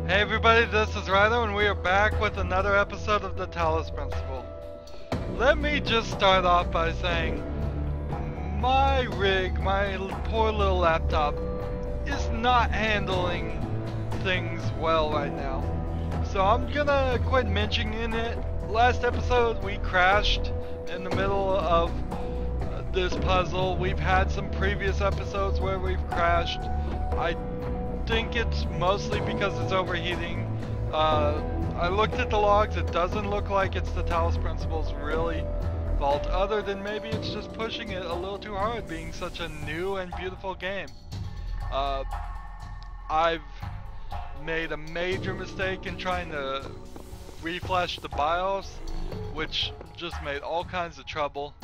Hey everybody, this is Rydo and we are back with another episode of the Talos Principle. Let me just start off by saying my rig, my poor little laptop, is not handling things well right now. So I'm gonna quit mentioning it. Last episode we crashed in the middle of this puzzle. We've had some previous episodes where we've crashed. I think it's mostly because it's overheating. I looked at the logs, it doesn't look like it's the Talos Principle's really fault, other than maybe it's just pushing it a little too hard being such a new and beautiful game. I've made a major mistake in trying to reflash the BIOS, which just made all kinds of trouble.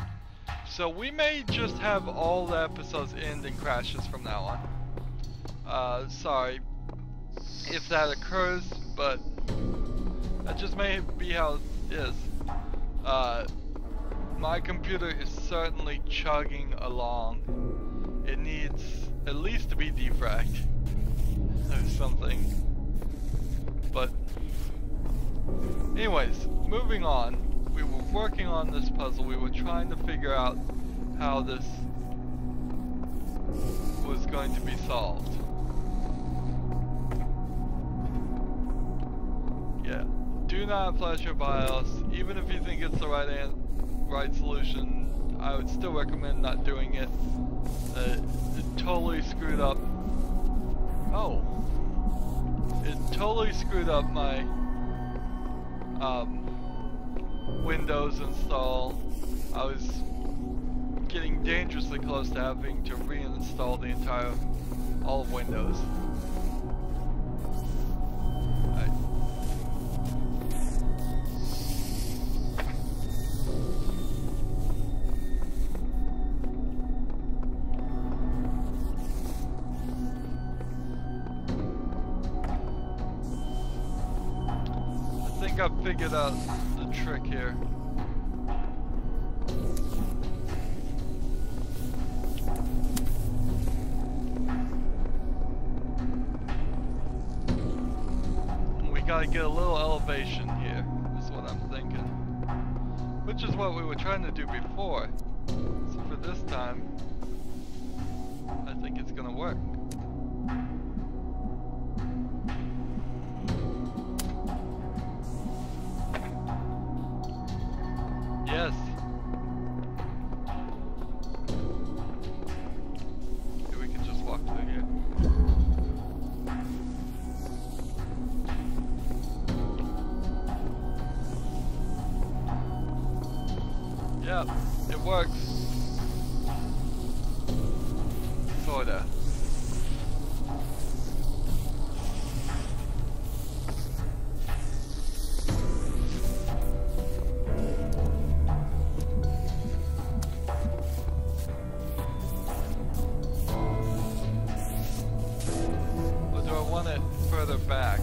So we may just have all the episodes end in crashes from now on. Sorry if that occurs, but that just may be how it is. My computer is certainly chugging along. It needs at least to be defragged or something. But anyways, moving on. We were working on this puzzle. We were trying to figure out how this was going to be solved. Yeah, do not flash your BIOS. Even if you think it's the right solution, I would still recommend not doing it. It totally screwed up. Oh, it totally screwed up my Windows install. I was getting dangerously close to having to reinstall all of Windows. I think I've figured out the trick here. We gotta get a little elevation here, is what I'm thinking. Which is what we were trying to do before. So for this time, I think it's gonna work. Yes. Okay, we can just walk through here. Yep, it works. Sorta. Or do I want it further back?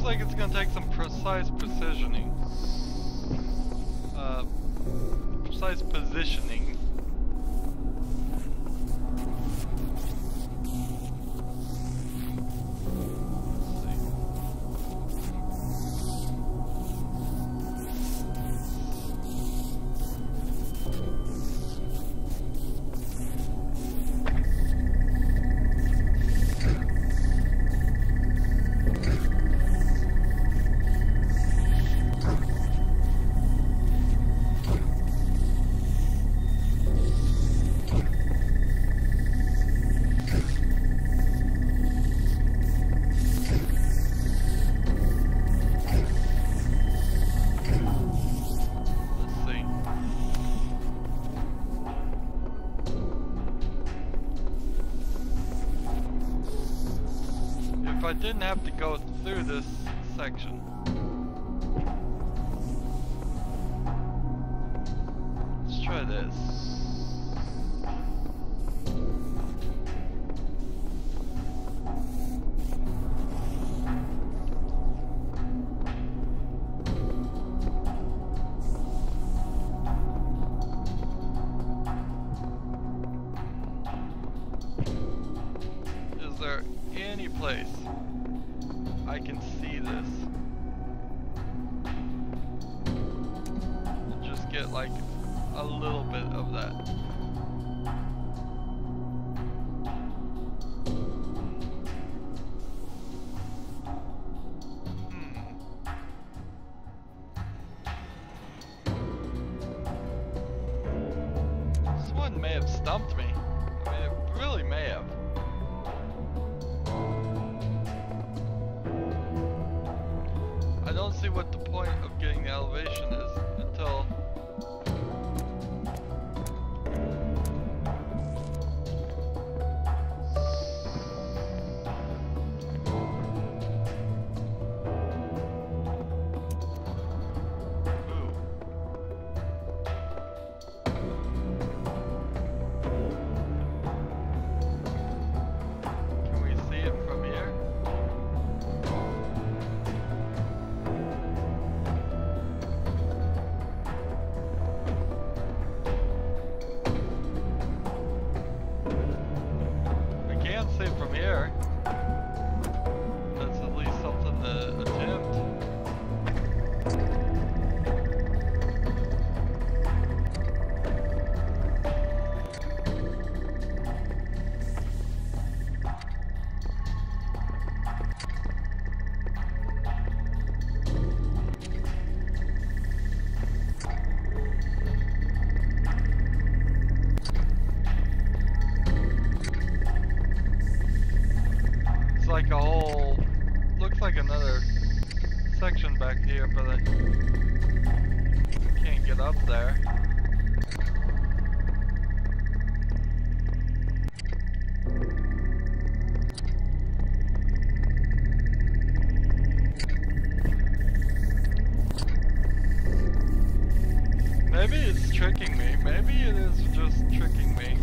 like it's gonna take some precise positioning. Precise positioning. I didn't have to go through this section. Let's try this. Is there any place I can see this? Just get like a little bit of that. This one may have stumped me. I mean, it really may have. I don't see what the point of getting the elevation is until Can we see it from here? See it from here. That's at least something to attempt. Like a whole, looks like another section back here, but I can't get up there. Maybe it's tricking me. Maybe it is just tricking me.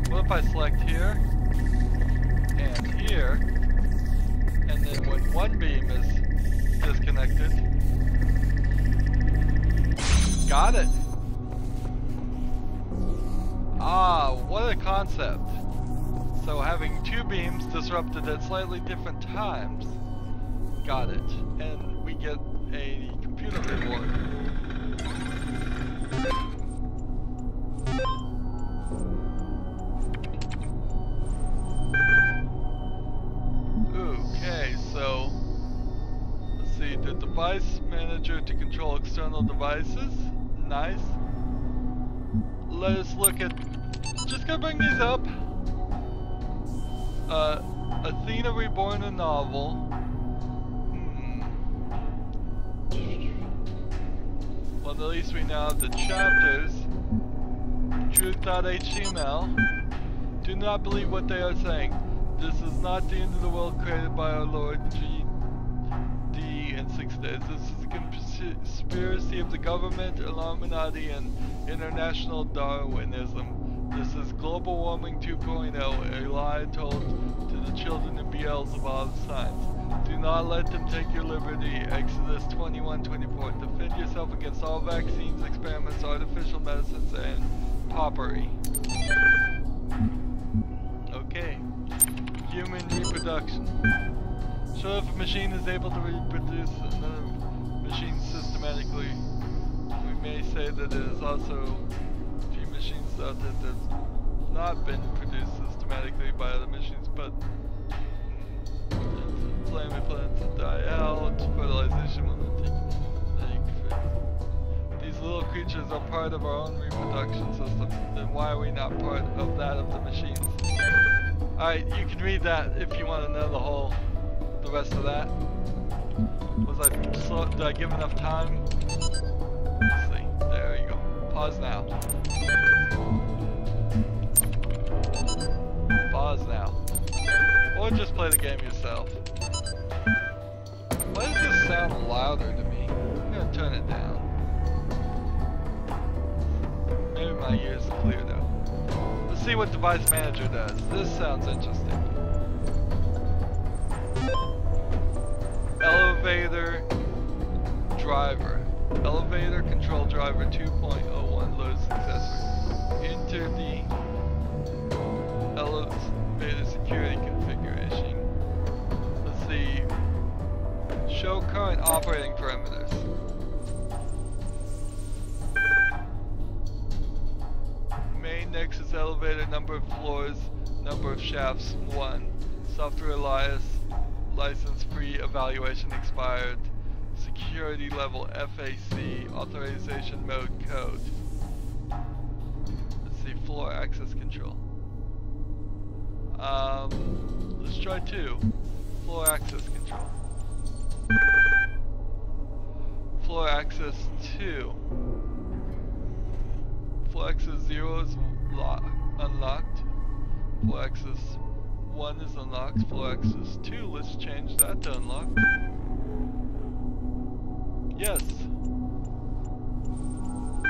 What if I select here, and here, and then when one beam is disconnected, got it! Ah, what a concept. So having two beams disrupted at slightly different times, got it, and we get a computer reward. Device manager to control external devices. Nice. Let us look at, just gonna bring these up. Athena Reborn, a novel. Well, at least we now have the chapters. Truth.html. Do not believe what they are saying. This is not the end of the world created by our Lord in 6 days. This is a conspiracy of the government, Illuminati, and international Darwinism. This is global warming 2.0, a lie told to the children in Beelzebub's signs. Do not let them take your liberty. Exodus 21:24. Defend yourself against all vaccines, experiments, artificial medicines, and poppery. Okay. Human reproduction. So if a machine is able to reproduce another machine systematically, we may say that it is also few machines out there that have not been produced systematically by other machines, but flaming plants that die out, fertilization will take. These little creatures are part of our own reproduction system. Then why are we not part of that of the machines? Alright, you can read that if you want to know the rest of that. Was I slow? Did I give enough time? Let's see. There you go. Pause now. Pause now. Or just play the game yourself. Why does this sound louder to me? I'm gonna turn it down. Maybe my ears are clear though. Let's see what device manager does. This sounds interesting. Elevator driver. Elevator control driver 2.01 load successfully. Enter the elevator security configuration. Let's see. Show current operating parameters. Main Nexus elevator, number of floors, number of shafts 1. Software license free, evaluation expired. Security level FAC, authorization mode code. Let's see, floor access control. Let's try 2. Floor access control. Floor access 2. Floor access 0 is unlocked. Floor access 1 is unlocked. Floor access 2, let's change that to unlocked. Yes.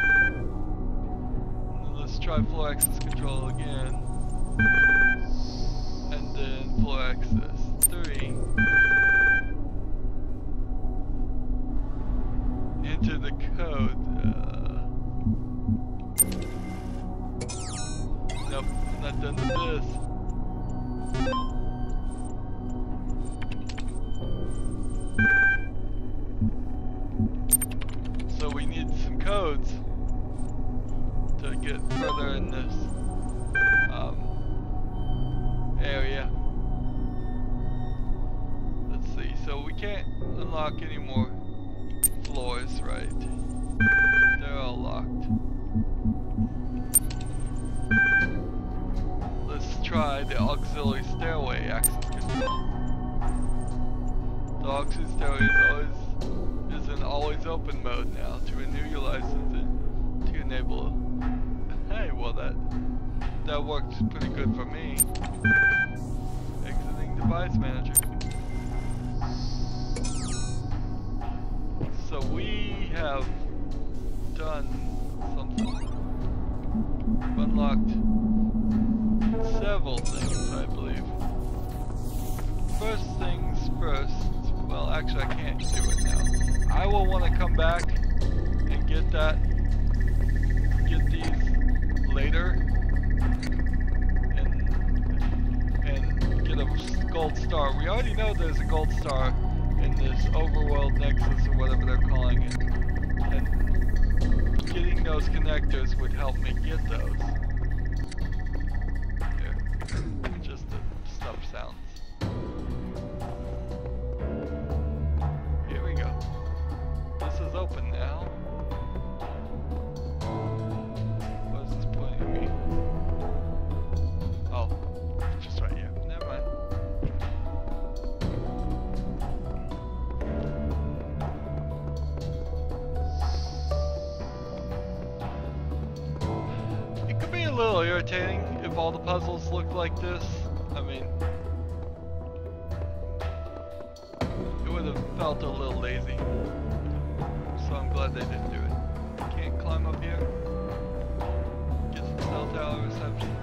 And then let's try floor access control again. And then floor access 3. Enter the code. Nope, not done with this. So we need some codes to get further in this area. Let's see, so we can't unlock any more floors, right? They're all locked. Let's try the auxiliary stairway access control. The auxiliary stairway is in always open mode now. To renew your license and to enable. Hey, well that worked pretty good for me. Exiting device manager. So we have done something. Unlocked several things, I believe. First things first. Well, actually, I can't do it now. I will want to come back and get these later, and get a gold star. We already know there's a gold star in this overworld nexus or whatever they're calling it, and getting those connectors would help me get those. Here, just to stop sounds. Here we go. This is open now. What is this pointing me? Oh, just right here. Never mind. It could be a little irritating if all the puzzles looked like this. I mean, it would have felt a little lazy. So I'm glad they didn't do it. Can't climb up here. Get some stealth cell reception.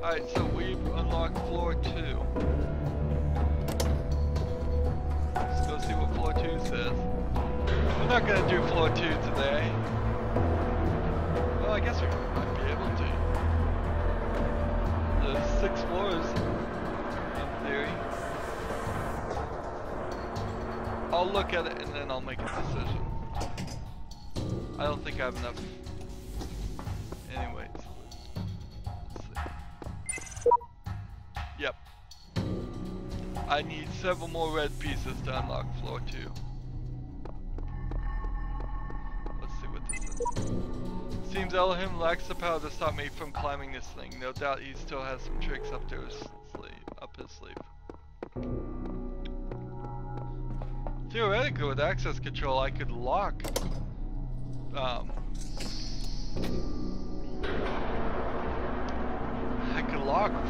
Alright, so we've unlocked floor 2. Let's go see what floor 2 says. We're not gonna do floor 2 today. Well, I guess we might be able to. There's 6 floors, in theory. I'll look at it and then I'll make a decision. I don't think I have enough. Anyways. Yep. I need several more red pieces to unlock floor 2. Let's see what this is. Seems Elohim lacks the power to stop me from climbing this thing. No doubt he still has some tricks up his sleeve. Theoretically, with access control, I could lock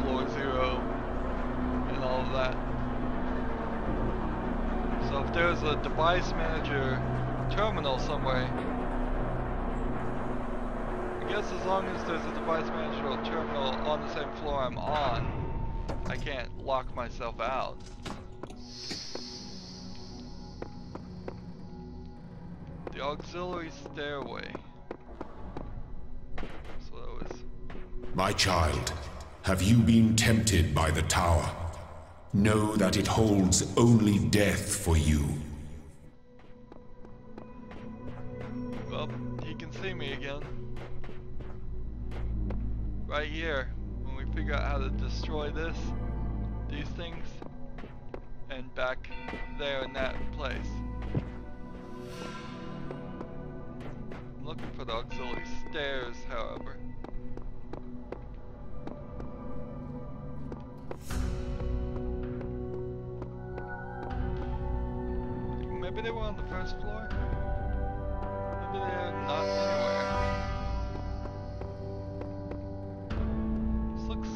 floor 0 and all of that. So if there's a device manager terminal somewhere, I guess as long as there's a device manager terminal on the same floor I'm on, I can't lock myself out. The auxiliary stairway. So that was... My child, have you been tempted by the tower? Know that it holds only death for you. Well, he can see me again. Right here. When we figure out how to destroy these things, and back there in that place. I'm looking for the auxiliary stairs, however. Maybe they were on the first floor? Maybe they're not anywhere. This looks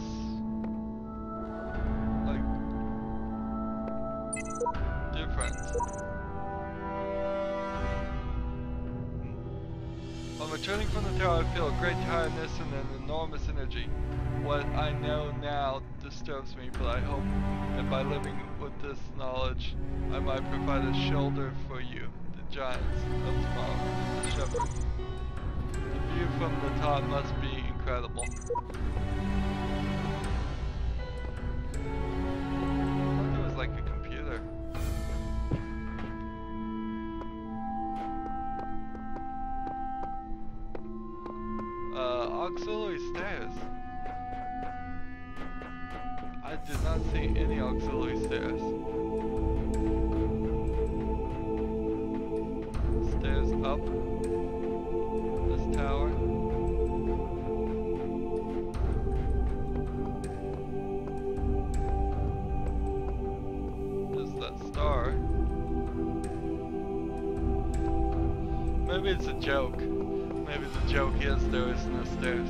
like different. On returning from the tower, I feel a great tiredness and an enormous energy. What I know now disturbs me, but I hope that by living with this knowledge, I might provide a shoulder for you, the giants of tomorrow, the shepherd. The view from the top must be incredible. I thought it was like a computer. Auxiliary stairs. I did not see any auxiliary stairs. Stairs up this tower. There's that star. Maybe it's a joke. Maybe the joke is there is no stairs.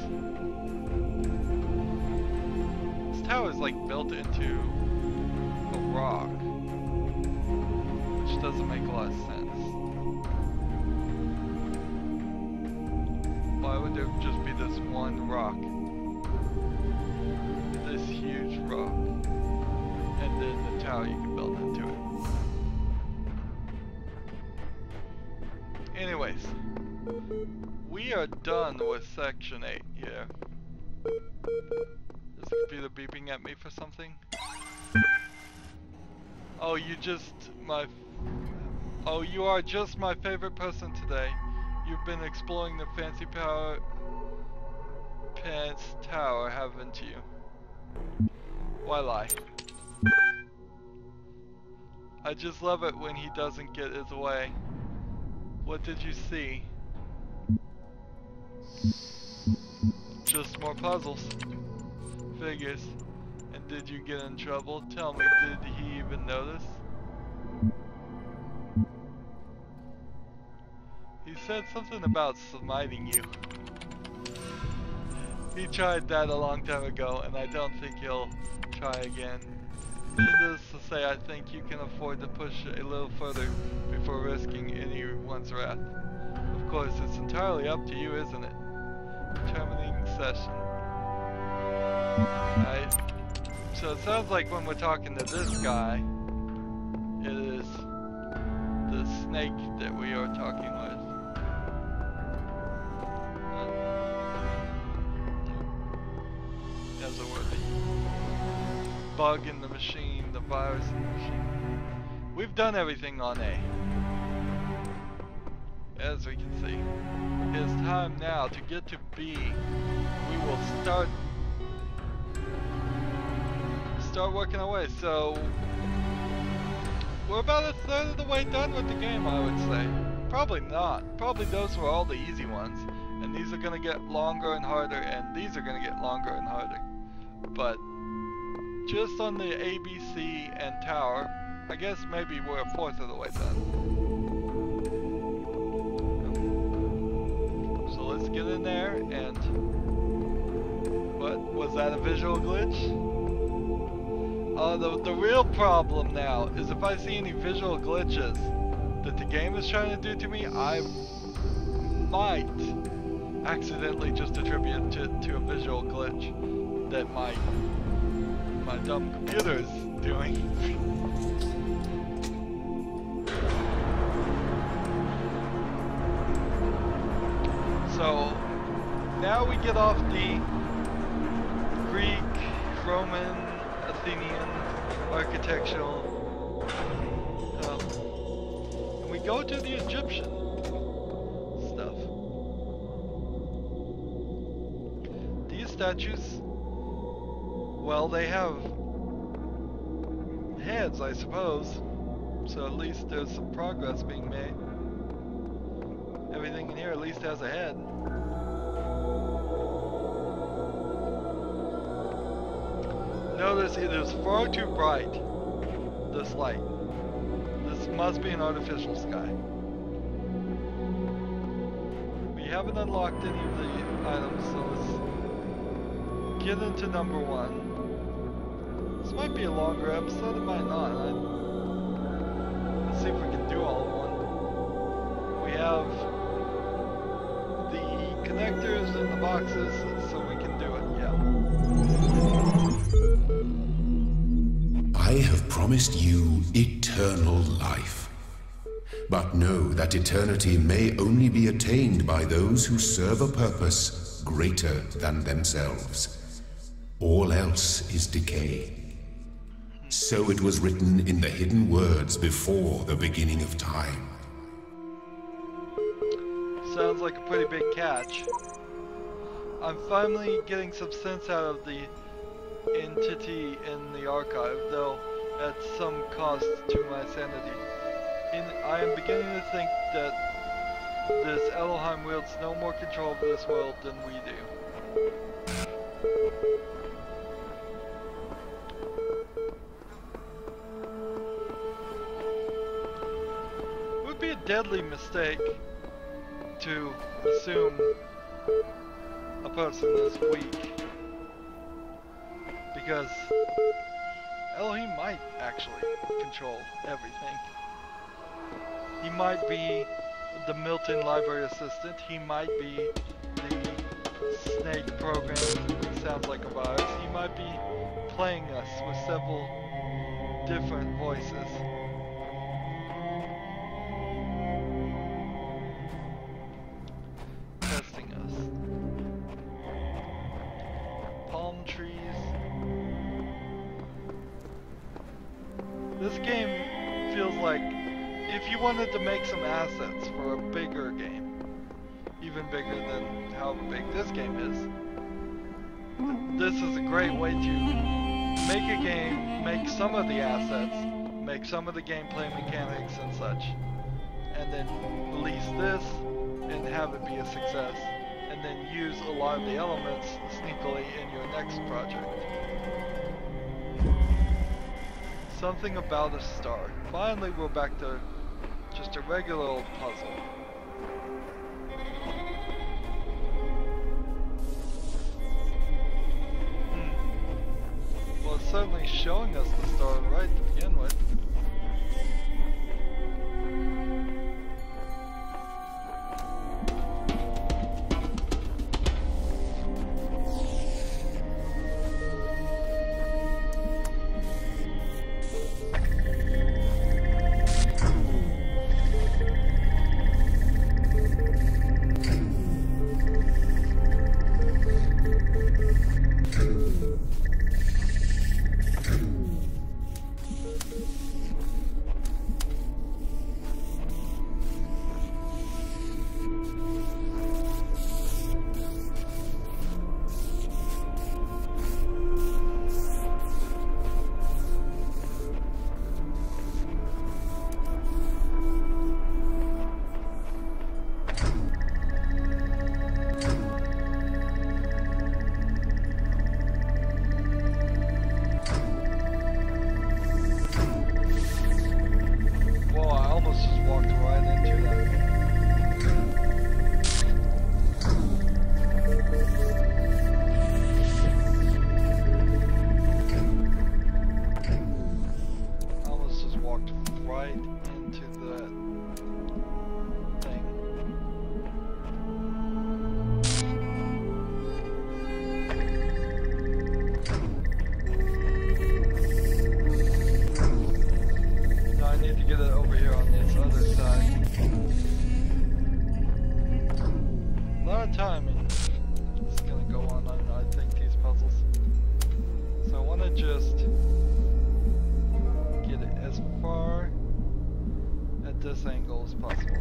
This tower is like built into a rock, which doesn't make a lot of sense. Why would there just be this one rock? This huge rock. And then the tower you can build into it. Anyways. We are done with section 8 here. Is the computer beeping at me for something? Oh, you are just my favorite person today. You've been exploring the fancy power pants tower, haven't you? Why lie? I just love it when he doesn't get his way. What did you see? Just more puzzles. Figures. And did you get in trouble? Tell me, did he even notice? He said something about smiting you. He tried that a long time ago, and I don't think he'll try again. Needless to say, I think you can afford to push a little further for risking anyone's wrath. Of course, it's entirely up to you, isn't it? Terminating session. Alright. So it sounds like when we're talking to this guy, it is the snake that we are talking with. As it were, the bug in the machine, the virus in the machine. We've done everything on A. As we can see. It's time now to get to B. We will start working our way. So we're about a third of the way done with the game, I would say. Probably not. Probably those were all the easy ones. And these are gonna get longer and harder, and these are gonna get longer and harder. But just on the ABC and Tower, I guess maybe we're a fourth of the way done. So let's get in there and... What? Was that a visual glitch? The real problem now is if I see any visual glitches that the game is trying to do to me, I might accidentally just attribute it to a visual glitch that my dumb computer is doing. So now we get off the Greek, Roman, Athenian architectural, and we go to the Egyptian stuff. These statues, well, they have heads, I suppose, so at least there's some progress being made. Everything in here at least has a head. Notice it is far too bright, this light. This must be an artificial sky. We haven't unlocked any of the items, so let's get into number 1. This might be a longer episode, it might not. Let's see if we can do all of one. We have the connectors and the boxes, so we can do it, yeah. I have promised you eternal life. But know that eternity may only be attained by those who serve a purpose greater than themselves. All else is decay. So it was written in the hidden words before the beginning of time. Sounds like a pretty big catch. I'm finally getting some sense out of the entity in the archive, though at some cost to my sanity. I am beginning to think that this Elohim wields no more control of this world than we do. It would be a deadly mistake to assume a person is weak, because Elohim might actually control everything. He might be the Milton library assistant, he might be the snake program that sounds like a virus, he might be playing us with several different voices. Testing us. Palm trees. This game feels like if you wanted to make some assets for a bigger game, even bigger than however big this game is, this is a great way to make a game, make some of the assets, make some of the gameplay mechanics and such, and then release this and have it be a success, and then use a lot of the elements sneakily in your next project. Something about a star. Finally we're back to just a regular old puzzle. Well, it's certainly showing us the star right to begin with. time, and it's gonna go on, I think, these puzzles. So I want to just get it as far at this angle as possible.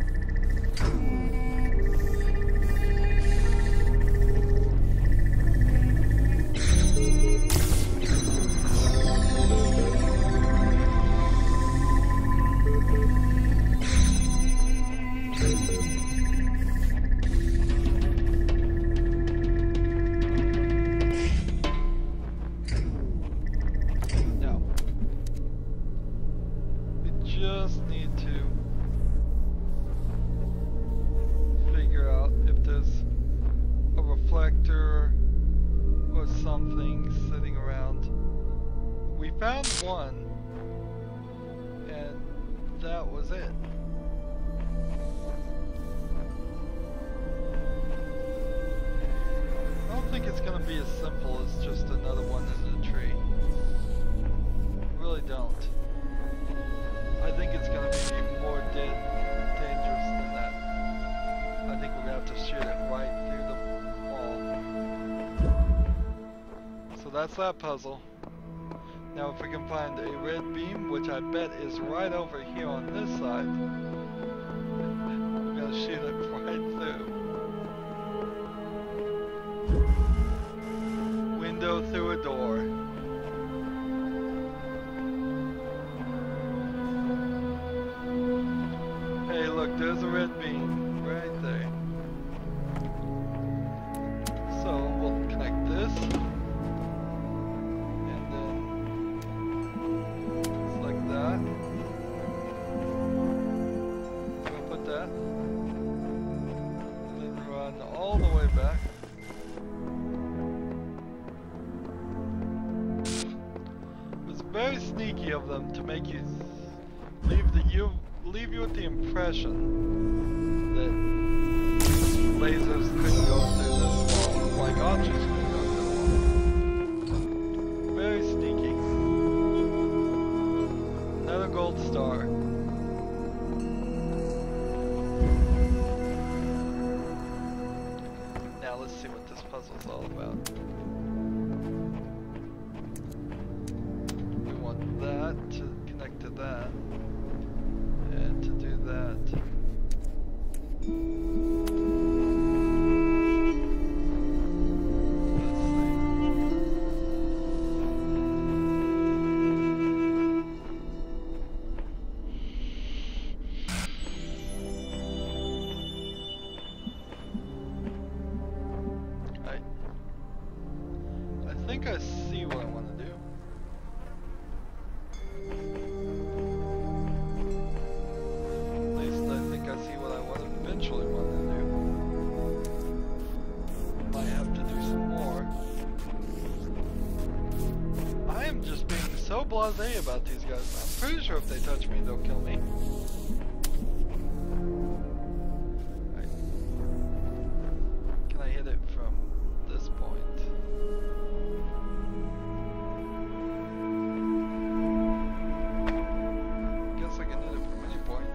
That's that puzzle. Now if we can find a red beam, which I bet is right over here on this side, we're gonna shoot it right through. Window through a door. Hey look, there's a red beam right there. So we'll connect this. Of them to make you leave you with the impression that lasers couldn't go through this wall, like objects couldn't go through the wall. Very sneaky. Another gold star. Now let's see what this puzzle's all about. That to connect to that, and to do that. I think I see what I want to do. Blasé about these guys. I'm pretty sure if they touch me, they'll kill me. Right. Can I hit it from this point? Guess I can hit it from any point.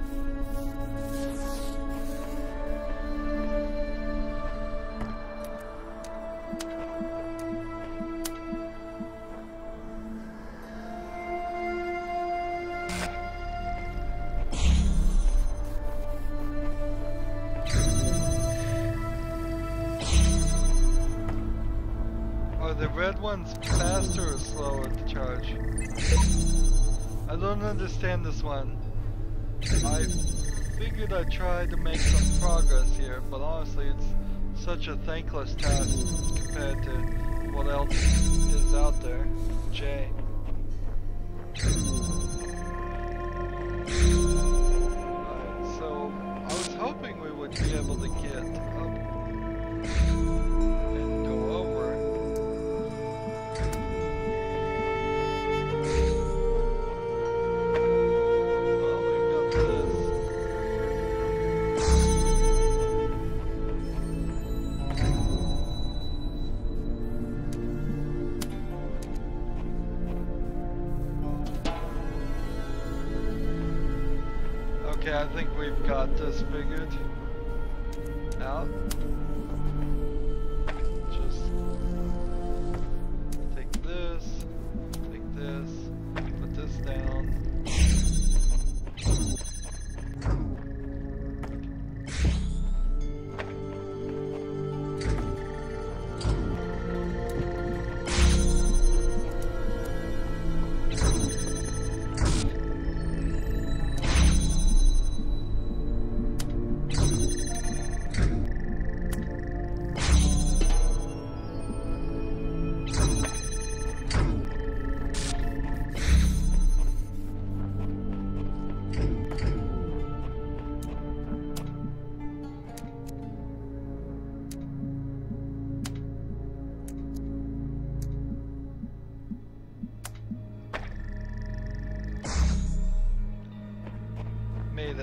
The red one's faster or slower to charge? I don't understand this one. I figured I'd try to make some progress here, but honestly it's such a thankless task compared to what else is out there. J. So I was hoping we would be able to get up and go over. Okay, I think we've got this figured out.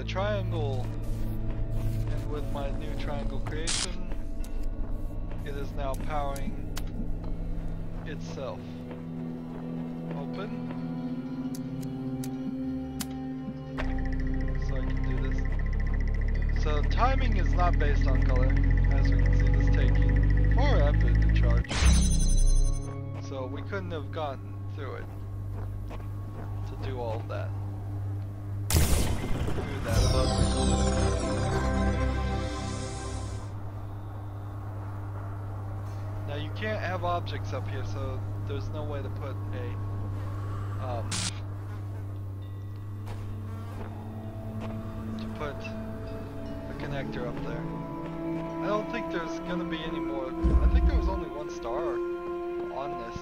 a triangle, and with my new triangle creation, it is now powering itself. Open. So I can do this. So timing is not based on color, as we can see this taking forever to charge. So we couldn't have gotten through it to do all of that. Through that button. Now you can't have objects up here, so there's no way to put a connector up there. I don't think there's gonna be any more. I think there was only one star on this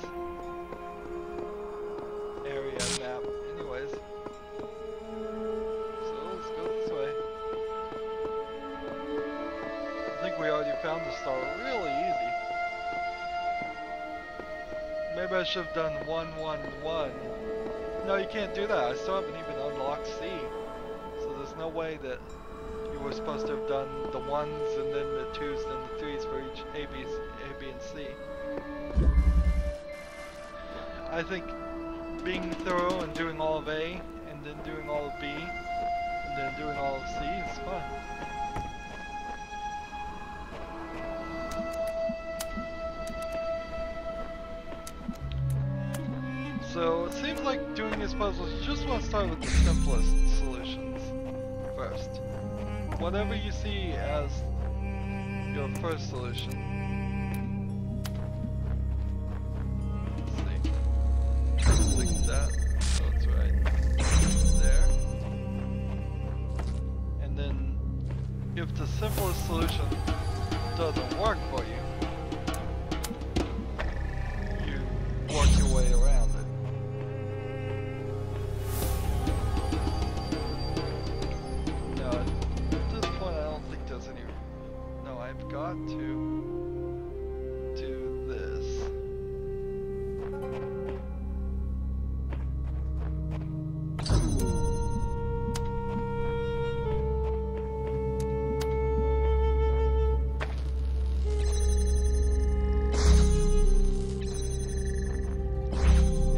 area map. Anyways, so let's go this way. I think we already found the star really easy. Maybe I should have done 1, 1, 1. No, you can't do that. I still haven't even unlocked C. So there's no way that you were supposed to have done the 1s and then the 2s and the 3s for each A, B, and C. I think being thorough and doing all of A, and then doing all of B, and then doing all of C is fun. So it seems like doing these puzzles, you just want to start with the simplest solutions first. Whatever you see as your first solution. Let's see. Click that. So it's right there. And then if the simplest solution doesn't work for you, you work your way around it. Got to do this.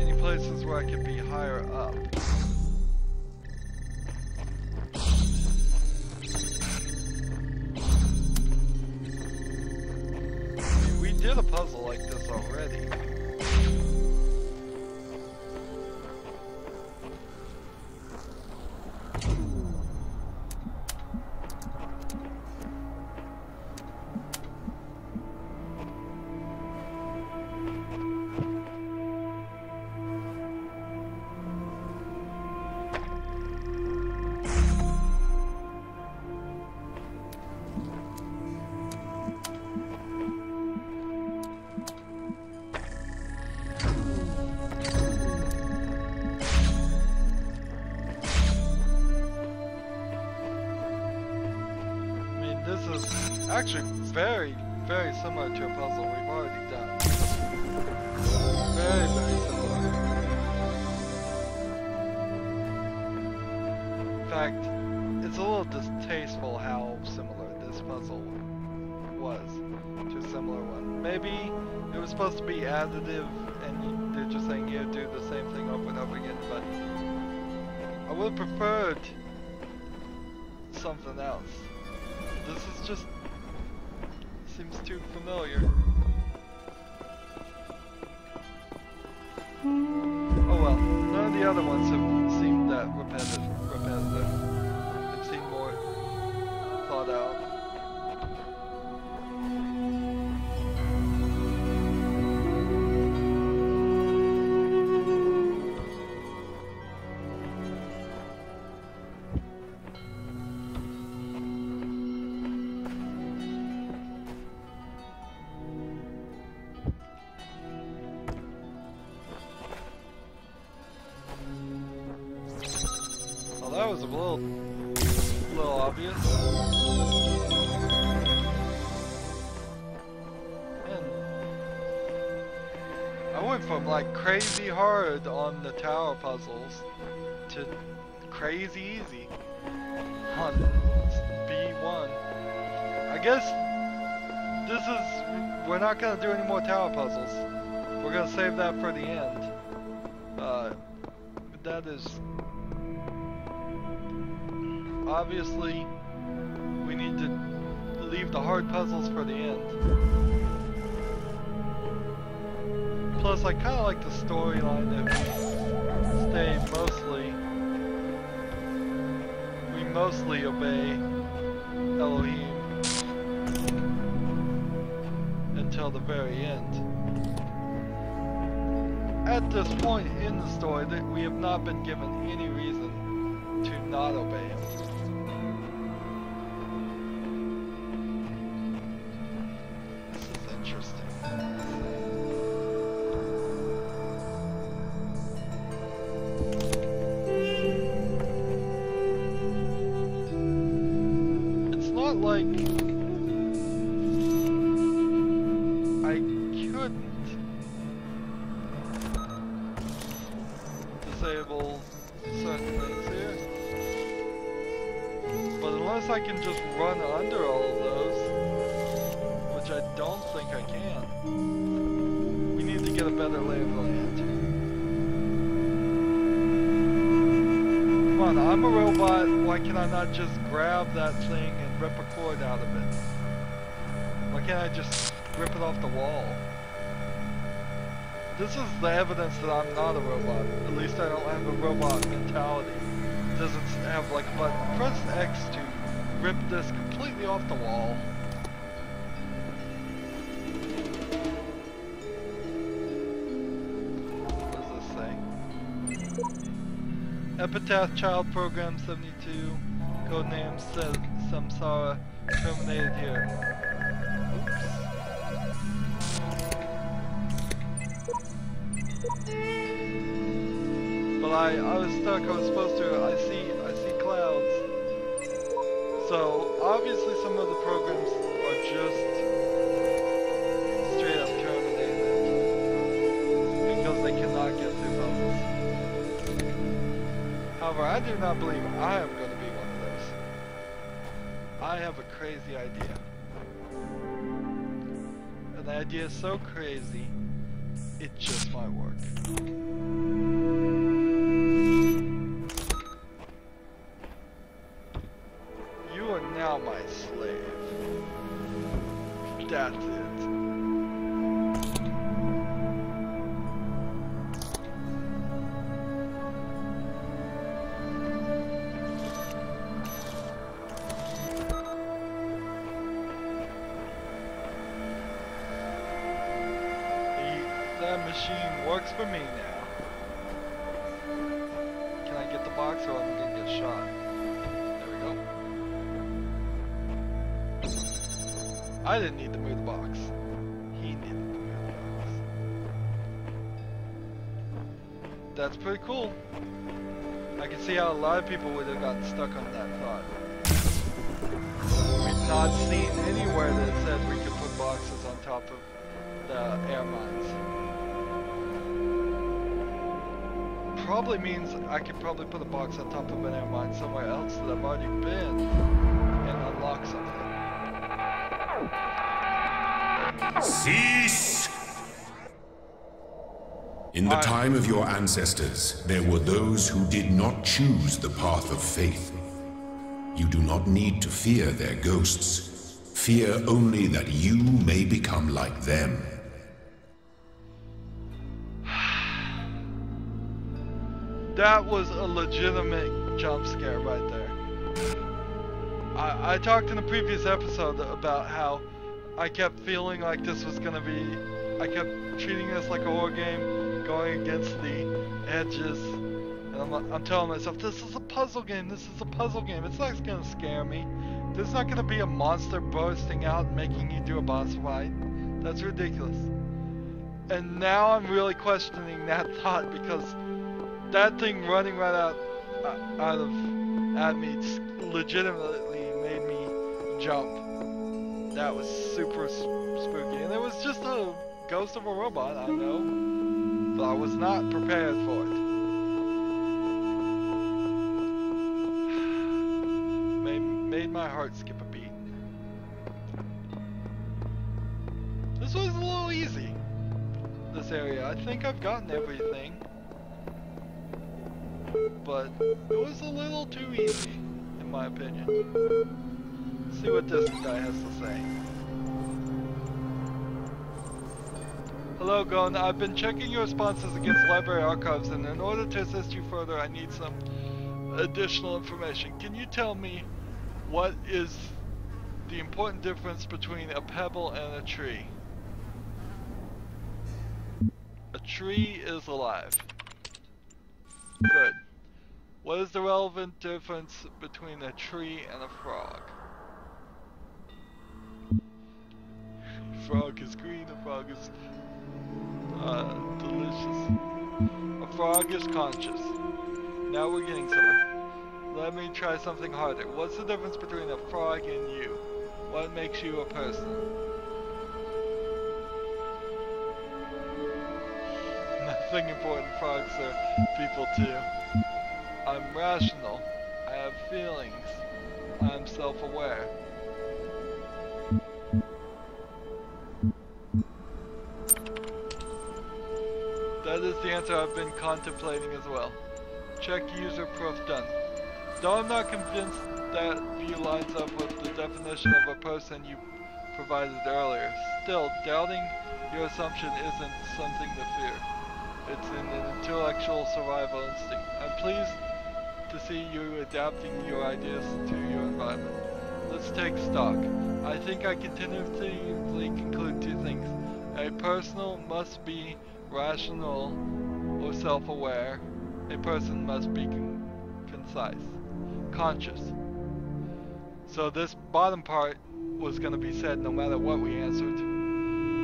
Any places where I could be higher up. Did a puzzle like this already. Actually, very, very similar to a puzzle we've already done. Very, very similar. In fact, it's a little distasteful how similar this puzzle was to a similar one. Maybe it was supposed to be additive and they're just saying, here, do the same thing over and over again, but I would have preferred something else. This is just seems too familiar. Oh well, none of the other ones have seemed that repetitive. They've seemed more thought out. That was a little obvious. And I went from like crazy hard on the tower puzzles to crazy easy. on B1. I guess we're not gonna do any more tower puzzles. We're gonna save that for the end. That is obviously we need to leave the hard puzzles for the end. Plus, I kind of like the storyline that we mostly obey Elohim until the very end. At this point in the story, that we have not been given any reason to not obey him. This is interesting. It's not like I couldn't disable certain things here, but unless I can just run under all of those, which I don't think I can, we need to get a better lay of the land. Come on, I'm a robot, why can I not just grab that thing and rip a cord out of it? Why can't I just rip it off the wall? This is the evidence that I'm not a robot. At least I don't have a robot mentality. It doesn't have like a button. Press X to rip this completely off the wall. What does this say? Epitaph Child Program 72. Codename Samsara. Terminated here. Oops. But I was stuck. I was supposed to. I see clouds. So obviously some of the programs are just straight up terminated because they cannot get through puzzles. However, I do not believe I am going to be one of those. I have a crazy idea, and the idea is so crazy, it just might work. You are now my slave. That's it. That machine works for me now. Can I get the box or I'm gonna get shot? There we go. I didn't need to move the box. He needed to move the box. That's pretty cool. I can see how a lot of people would have gotten stuck on that thought. We've not seen anywhere that said we could put boxes on top of the air mines. Probably means I could probably put a box on top of an air mine somewhere else that I've already been and unlock something. Cease! In the time of your ancestors, there were those who did not choose the path of faith. You do not need to fear their ghosts. Fear only that you may become like them. That was a legitimate jump scare right there. I talked in the previous episode about how I kept feeling like this was gonna be, I kept treating this like a horror game, going against the edges, and I'm telling myself, this is a puzzle game, this is a puzzle game, it's not gonna scare me. There's not gonna be a monster bursting out and making you do a boss fight. That's ridiculous. And now I'm really questioning that thought because that thing running right out at me legitimately made me jump. That was super spooky, and it was just a ghost of a robot, I know, but I was not prepared for it. heart skip a beat. This was a little easy, this area. I think I've gotten everything, but it was a little too easy, in my opinion. Let's see what this guy has to say. Hello, Gon. I've been checking your responses against library archives, and in order to assist you further, I need some additional information. Can you tell me what is the important difference between a pebble and a tree? A tree is alive. Good. What is the relevant difference between a tree and a frog? A frog is green, a frog is delicious. A frog is conscious. Now we're getting somewhere. Let me try something harder. What's the difference between a frog and you? What makes you a person? Nothing important. Frogs are people too. I'm rational. I have feelings. I'm self-aware. That is the answer I've been contemplating as well. Check user proof done. Though I'm not convinced that view lines up with the definition of a person you provided earlier, still, doubting your assumption isn't something to fear. It's an intellectual survival instinct. I'm pleased to see you adapting your ideas to your environment. Let's take stock. I think I can tentatively conclude two things. A person must be rational or self-aware. A person must be concise. Conscious. So this bottom part was going to be said no matter what we answered.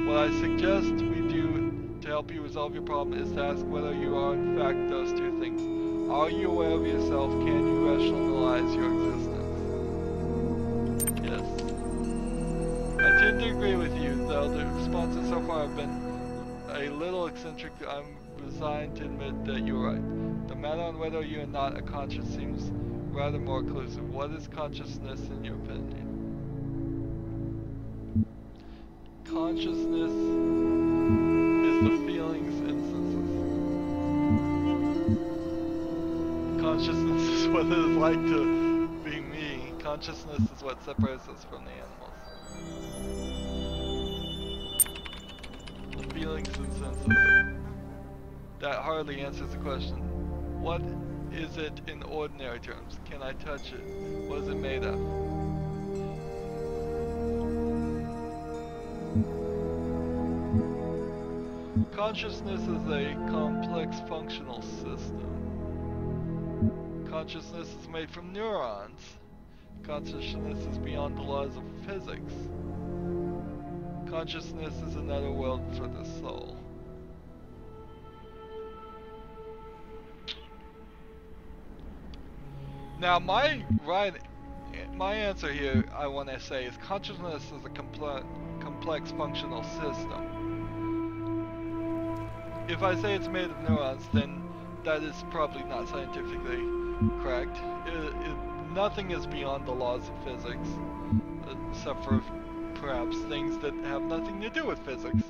What I suggest we do to help you resolve your problem is to ask whether you are in fact those two things. Are you aware of yourself? Can you rationalize your existence? Yes. I tend to agree with you, though the responses so far have been a little eccentric. I'm resigned to admit that you're right. The matter on whether you are not a conscious seems rather more inclusive. What is consciousness in your opinion? Consciousness is the feelings and senses. Consciousness is what it is like to be me. Consciousness is what separates us from the animals. The feelings and senses. That hardly answers the question. What is it in ordinary terms? Can I touch it? What is it made of? Consciousness is a complex functional system. Consciousness is made from neurons. Consciousness is beyond the laws of physics. Consciousness is another world for the soul. Now my answer here, I want to say, is consciousness is a complex functional system. If I say it's made of neurons, then that is probably not scientifically correct. Nothing is beyond the laws of physics, except for perhaps things that have nothing to do with physics.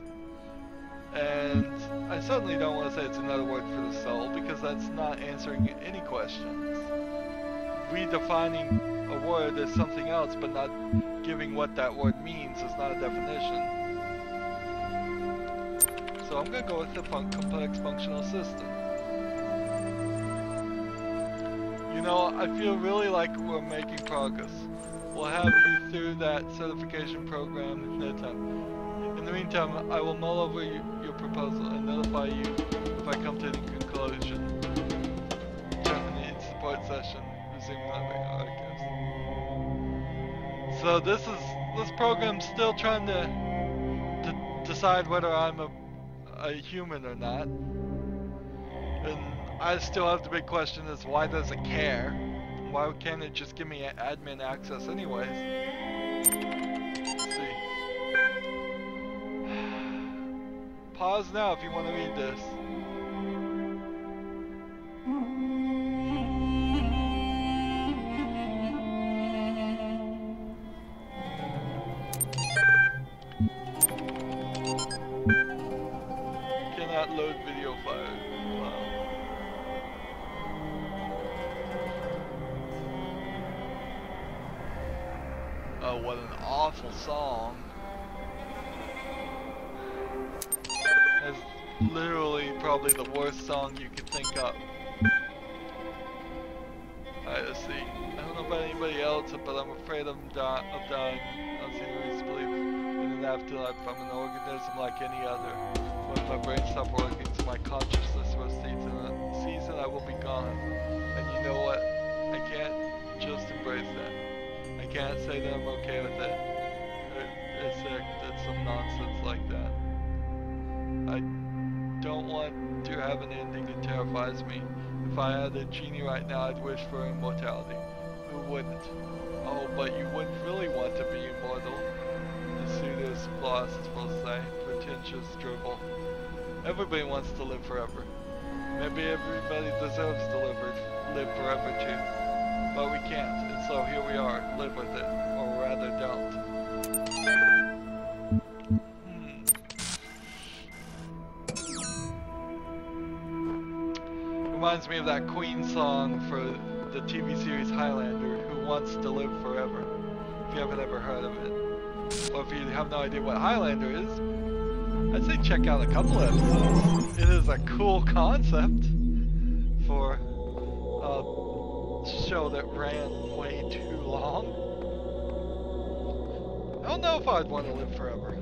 And I certainly don't want to say it's another word for the soul, because that's not answering any questions. Redefining a word as something else, but not giving what that word means is not a definition. So I'm going to go with the complex functional system. You know, I feel really like we're making progress. We'll have you through that certification program in no time. In the meantime, I will mull over your proposal and notify you if I come to any conclusion. Terminate support session. Resume library archives. So this program's still trying to decide whether I'm a human or not. And I still have the big question is, why does it care? Why can't it just give me admin access anyways? Let's see. Pause now if you want to read this. awful song. It's literally probably the worst song you could think of. Alright, let's see. I don't know about anybody else, but I'm afraid of dying. I don't seem to believe in an afterlife. I'm an organism like any other. When my brain stops working, so my consciousness recedes in a season, I will be gone. And you know what? I can't just embrace that. I can't say that I'm okay with it. It's some nonsense like that. I don't want to have an ending that terrifies me. If I had a genie right now, I'd wish for immortality. Who wouldn't? Oh, but you wouldn't really want to be immortal. The pseudo-philosophers say. Pretentious dribble. Everybody wants to live forever. Maybe everybody deserves to live forever too. But we can't, and so here we are. Live with it. Or rather don't. Reminds me of that Queen song for the TV series Highlander, Who Wants to Live Forever, if you haven't ever heard of it. Or if you have no idea what Highlander is, I'd say check out a couple episodes. It is a cool concept for a show that ran way too long. I don't know if I'd want to live forever.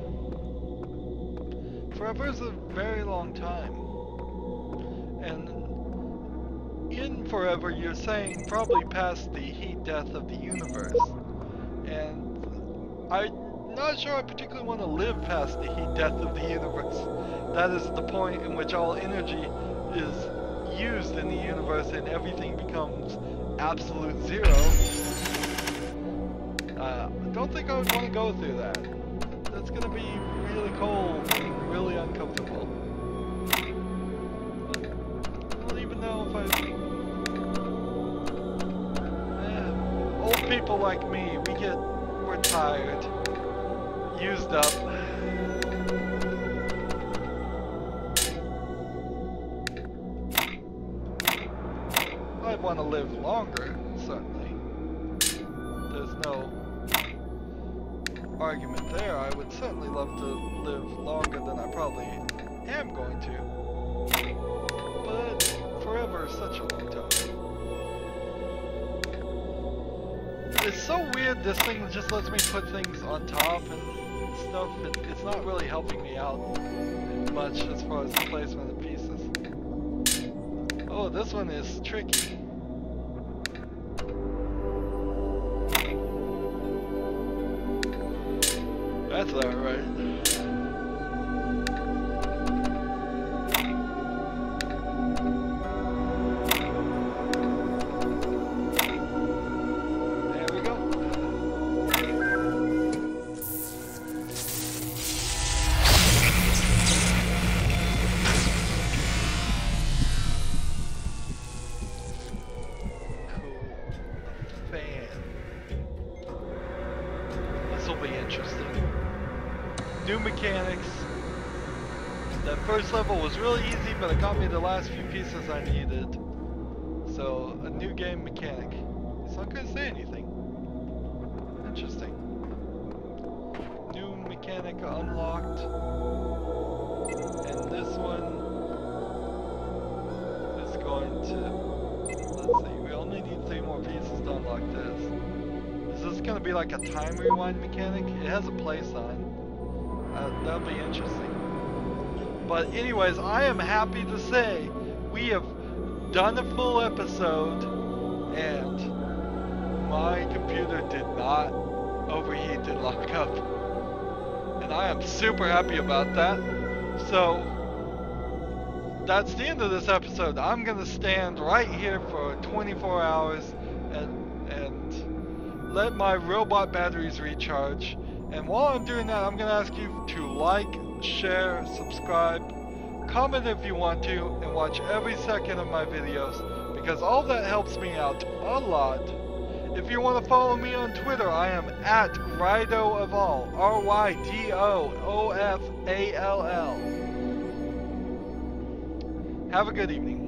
Forever is a very long time. And in forever, you're saying probably past the heat death of the universe. And I'm not sure I particularly want to live past the heat death of the universe. That is the point in which all energy is used in the universe and everything becomes absolute zero. I don't think I would want to go through that. That's going to be really cold and really uncomfortable. I don't even know if old people like me, we're tired, used up. I'd want to live longer, certainly. There's no argument there. I would certainly love to live longer than I probably am going to. But forever is such a long time. It's so weird, this thing just lets me put things on top and stuff. It's not really helping me out much as far as the placement of pieces. Oh, this one is tricky. That's alright. New mechanics. That first level was really easy, but it got me the last few pieces I needed. So, a new game mechanic. It's not gonna say anything. Interesting. New mechanic unlocked. And this one is going to... Let's see, we only need 3 more pieces to unlock this. Is this gonna be like a time rewind mechanic? It has a play sign. That'll be interesting. But anyways, I am happy to say we have done a full episode and my computer did not overheat and lock up. And I am super happy about that. So that's the end of this episode. I'm gonna stand right here for 24 hours and let my robot batteries recharge. And while I'm doing that, I'm going to ask you to like, share, subscribe, comment if you want to, and watch every second of my videos, because all that helps me out a lot. If you want to follow me on Twitter, I am at RydoOfall, RYDOOFALL. Have a good evening.